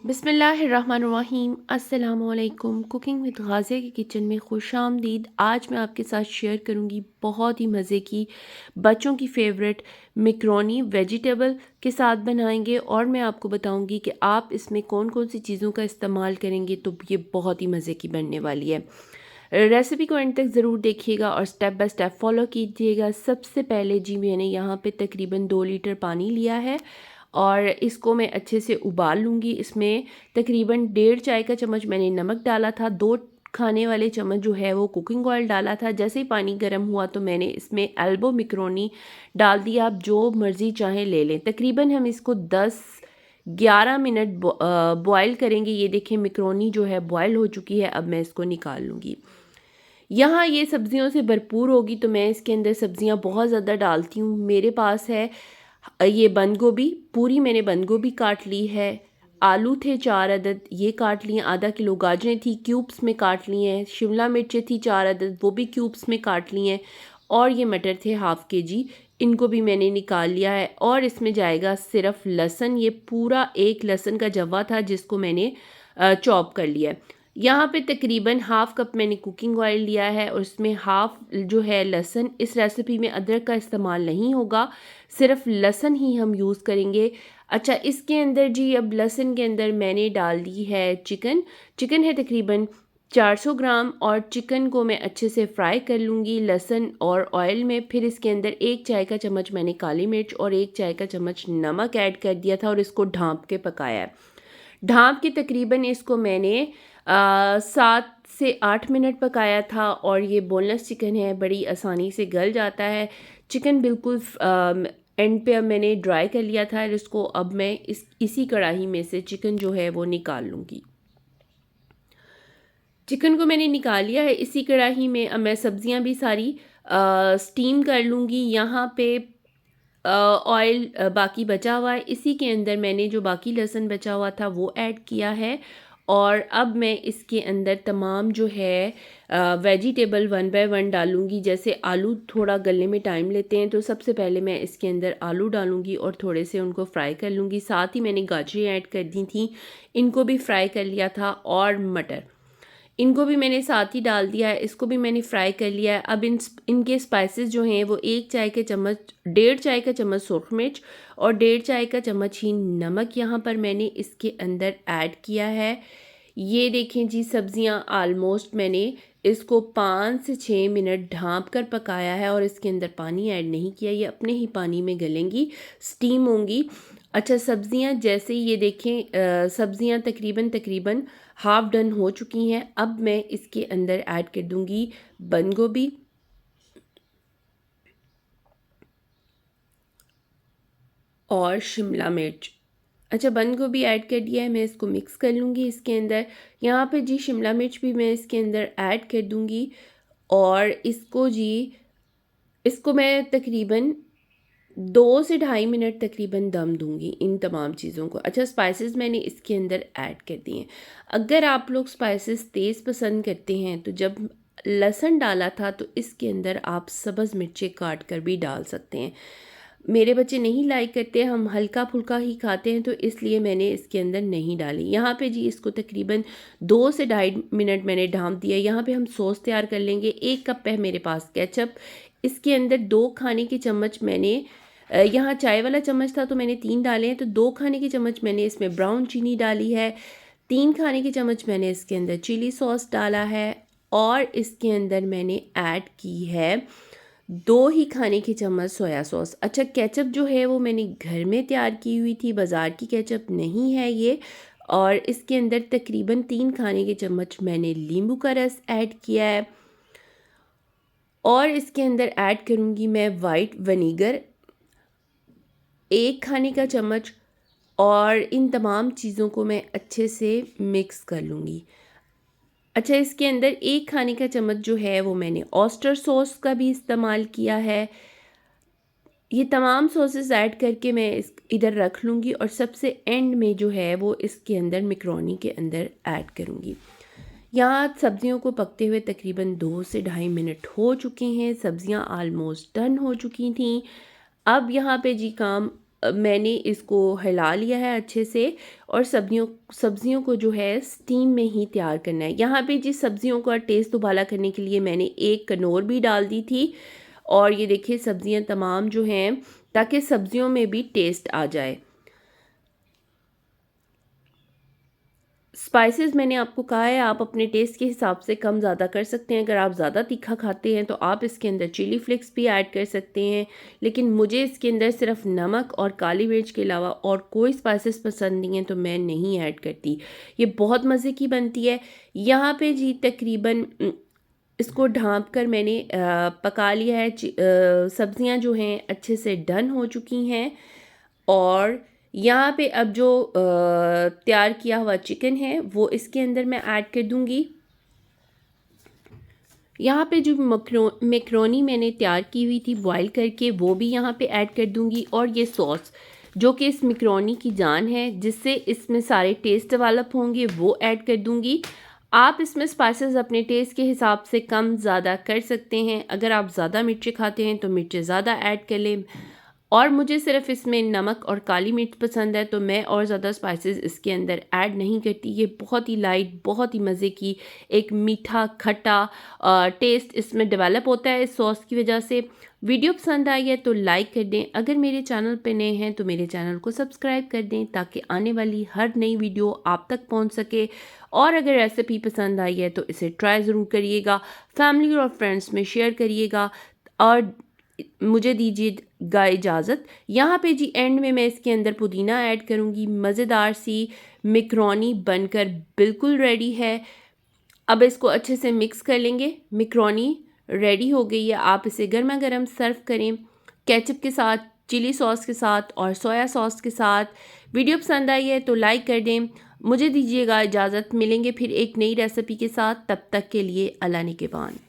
बिस्मिल्लाहिर्रहमानिर्रहीम अस्सलामुअलैकुम। Cooking with गाज़िया की किचन में खुशामदीद। आज मैं आपके साथ शेयर करूंगी बहुत ही मज़े की बच्चों की फेवरेट मैकरोनी वेजिटेबल के साथ बनाएंगे, और मैं आपको बताऊंगी कि आप इसमें कौन कौन सी चीज़ों का इस्तेमाल करेंगे तो ये बहुत ही मज़े की बनने वाली है। रेसिपी को एंड तक ज़रूर देखिएगा और स्टेप बाय स्टेप फॉलो कीजिएगा। सबसे पहले जी मैंने यहाँ पे तकरीबन 2 लीटर पानी लिया है और इसको मैं अच्छे से उबाल लूँगी। इसमें तकरीबन 1.5 चाय का चम्मच मैंने नमक डाला था, 2 खाने वाले चम्मच जो है वो कुकिंग ऑयल डाला था। जैसे ही पानी गर्म हुआ तो मैंने इसमें एल्बो मैकरोनी डाल दिया। आप जो मर्ज़ी चाहें ले लें। तकरीबन हम इसको 10-11 मिनट बॉयल करेंगे। ये देखें मैकरोनी जो है बॉयल हो चुकी है। अब मैं इसको निकाल लूँगी। यहाँ ये सब्जियों से भरपूर होगी तो मैं इसके अंदर सब्जियाँ बहुत ज़्यादा डालती हूँ। मेरे पास है ये बंद गोभी, पूरी मैंने बंद गोभी काट ली है। आलू थे 4 अदद, ये काट लिए। आधा किलो गाजरें थी, क्यूब्स में काट लिए हैं। शिमला मिर्चें थी 4 अदद, वो भी क्यूब्स में काट लिए हैं। और ये मटर थे हाफ़ के जी, इनको भी मैंने निकाल लिया है। और इसमें जाएगा सिर्फ लहसुन। ये पूरा एक लहसुन का जवा था जिसको मैंने चॉप कर लिया है। यहाँ पे तकरीबन हाफ़ कप मैंने कुकिंग ऑयल लिया है और इसमें हाफ़ जो है लहसुन। इस रेसिपी में अदरक का इस्तेमाल नहीं होगा, सिर्फ लहसुन ही हम यूज़ करेंगे। अच्छा, इसके अंदर जी अब लहसुन के अंदर मैंने डाल दी है चिकन। चिकन है तकरीबन 400 ग्राम और चिकन को मैं अच्छे से फ्राई कर लूँगी लहसुन और ऑयल में। फिर इसके अंदर 1 चाय का चम्मच मैंने काली मिर्च और 1 चाय का चम्मच नमक ऐड कर दिया था और इसको ढाँप के पकाया है। ढाँप के तकरीबन इसको मैंने 7 से 8 मिनट पकाया था। और ये बोनलेस चिकन है, बड़ी आसानी से गल जाता है। चिकन बिल्कुल एंड पे अब मैंने ड्राई कर लिया था और इसको अब मैं इसी कढ़ाई में से चिकन जो है वो निकाल लूँगी। चिकन को मैंने निकाल लिया है इसी कढ़ाई में। अब मैं सब्जियां भी सारी स्टीम कर लूँगी। यहाँ पे ऑयल बाकी बचा हुआ है, इसी के अंदर मैंने जो बाकी लहसुन बचा हुआ था वो ऐड किया है। और अब मैं इसके अंदर तमाम जो है वेजिटेबल वन बाय वन डालूँगी। जैसे आलू थोड़ा गलने में टाइम लेते हैं तो सबसे पहले मैं इसके अंदर आलू डालूँगी और थोड़े से उनको फ्राई कर लूँगी। साथ ही मैंने गाजरें ऐड कर दी थी, इनको भी फ्राई कर लिया था। और मटर, इनको भी मैंने साथ ही डाल दिया है, इसको भी मैंने फ्राई कर लिया है। अब इनके स्पाइसेस जो हैं वो 1 चाय का चम्मच 1.5 चाय का चम्मच सुरख मिर्च और 1.5 चाय का चम्मच ही नमक यहाँ पर मैंने इसके अंदर ऐड किया है। ये देखें जी, सब्जियाँ आलमोस्ट मैंने इसको 5 से 6 मिनट ढाँप कर पकाया है और इसके अंदर पानी ऐड नहीं किया। ये अपने ही पानी में गलेंगी, स्टीम होंगी। अच्छा, सब्जियां जैसे ये देखें, सब्जियां तकरीबन तकरीबन हाफ डन हो चुकी हैं। अब मैं इसके अंदर ऐड कर दूंगी बंद गोभी और शिमला मिर्च। अच्छा, बंद गोभी ऐड कर दिया है, मैं इसको मिक्स कर लूँगी इसके अंदर। यहाँ पे जी शिमला मिर्च भी मैं इसके अंदर ऐड कर दूँगी और इसको मैं तकरीबन 2 से ढाई मिनट तकरीबन दम दूंगी इन तमाम चीज़ों को। अच्छा, स्पाइसेस मैंने इसके अंदर ऐड कर दिए हैं। अगर आप लोग स्पाइसेस तेज़ पसंद करते हैं तो जब लहसुन डाला था तो इसके अंदर आप सब्ज़ मिर्चें काट कर भी डाल सकते हैं। मेरे बच्चे नहीं लाइक करते, हम हल्का फुल्का ही खाते हैं तो इसलिए मैंने इसके अंदर नहीं डाली। यहाँ पे जी इसको तकरीबन 2 से ढाई मिनट मैंने ढाँप दिया। यहाँ पे हम सॉस तैयार कर लेंगे। 1 कप है मेरे पास केचप, इसके अंदर 2 खाने के चम्मच मैंने यहाँ चाय वाला चम्मच था तो मैंने 3 डाले हैं, तो 2 खाने के चम्मच मैंने इसमें ब्राउन चीनी डाली है। 3 खाने के चम्मच मैंने इसके अंदर चिली सॉस डाला है और इसके अंदर मैंने ऐड की है 2 ही खाने के चम्मच सोया सॉस। अच्छा, केचप जो है वो मैंने घर में तैयार की हुई थी, बाज़ार की केचप नहीं है ये। और इसके अंदर तकरीबन 3 खाने के चम्मच मैंने नींबू का रस ऐड किया है और इसके अंदर ऐड करूँगी मैं वाइट विनीगर 1 खाने का चम्मच। और इन तमाम चीज़ों को मैं अच्छे से मिक्स कर लूँगी। अच्छा, इसके अंदर 1 खाने का चम्मच जो है वो मैंने ऑयस्टर सॉस का भी इस्तेमाल किया है। ये तमाम सॉसेस ऐड करके मैं इस इधर रख लूँगी और सबसे एंड में जो है वो इसके अंदर मैकरोनी के अंदर ऐड करूँगी। यहाँ सब्जियों को पकते हुए तकरीबन 2 से ढाई मिनट हो चुके हैं। सब्जियाँ आलमोस्ट डन हो चुकी थी। अब यहाँ पे जी काम मैंने इसको हिला लिया है अच्छे से और सब्जियों को जो है स्टीम में ही तैयार करना है। यहाँ पे जी सब्जियों का टेस्ट उबाला करने के लिए मैंने एक कनौर भी डाल दी थी और ये देखिए सब्जियां तमाम जो हैं ताकि सब्जियों में भी टेस्ट आ जाए। स्पाइसेस मैंने आपको कहा है आप अपने टेस्ट के हिसाब से कम ज़्यादा कर सकते हैं। अगर आप ज़्यादा तीखा खाते हैं तो आप इसके अंदर चिली फ्लेक्स भी ऐड कर सकते हैं, लेकिन मुझे इसके अंदर सिर्फ नमक और काली मिर्च के अलावा और कोई स्पाइसेस पसंद नहीं है तो मैं नहीं ऐड करती। ये बहुत मज़े की बनती है। यहाँ पे जी तकरीबन इसको ढाँप कर मैंने पका लिया है। सब्जियाँ जो हैं अच्छे से डन हो चुकी हैं और यहाँ पे अब जो तैयार किया हुआ चिकन है वो इसके अंदर मैं ऐड कर दूँगी। यहाँ पे जो मैक्रोनी मैंने तैयार की हुई थी बॉईल करके वो भी यहाँ पे ऐड कर दूँगी और ये सॉस जो कि इस मैक्रोनी की जान है जिससे इसमें सारे टेस्ट डेवलप होंगे वो ऐड कर दूँगी। आप इसमें स्पाइसेस अपने टेस्ट के हिसाब से कम ज़्यादा कर सकते हैं। अगर आप ज़्यादा मिर्ची खाते हैं तो मिर्ची ज़्यादा ऐड कर लें और मुझे सिर्फ इसमें नमक और काली मिर्च पसंद है तो मैं और ज़्यादा स्पाइसेस इसके अंदर ऐड नहीं करती। ये बहुत ही लाइट बहुत ही मज़े की एक मीठा खट्टा टेस्ट इसमें डेवलप होता है इस सॉस की वजह से। वीडियो पसंद आई है तो लाइक कर दें। अगर मेरे चैनल पे नए हैं तो मेरे चैनल को सब्सक्राइब कर दें ताकि आने वाली हर नई वीडियो आप तक पहुंच सके। और अगर रेसिपी पसंद आई है तो इसे ट्राई ज़रूर करिएगा, फैमिली और फ्रेंड्स में शेयर करिएगा और मुझे दीजिएगा इजाज़त। यहाँ पे जी एंड में मैं इसके अंदर पुदीना ऐड करूँगी। मज़ेदार सी मैक्रोनी बनकर बिल्कुल रेडी है। अब इसको अच्छे से मिक्स कर लेंगे। मैक्रोनी रेडी हो गई है। आप इसे गर्मा गर्म सर्व करें केचप के साथ, चिली सॉस के साथ और सोया सॉस के साथ। वीडियो पसंद आई है तो लाइक कर दें। मुझे दीजिएगा इजाज़त। मिलेंगे फिर एक नई रेसिपी के साथ। तब तक के लिए अल्लाह निगहबान।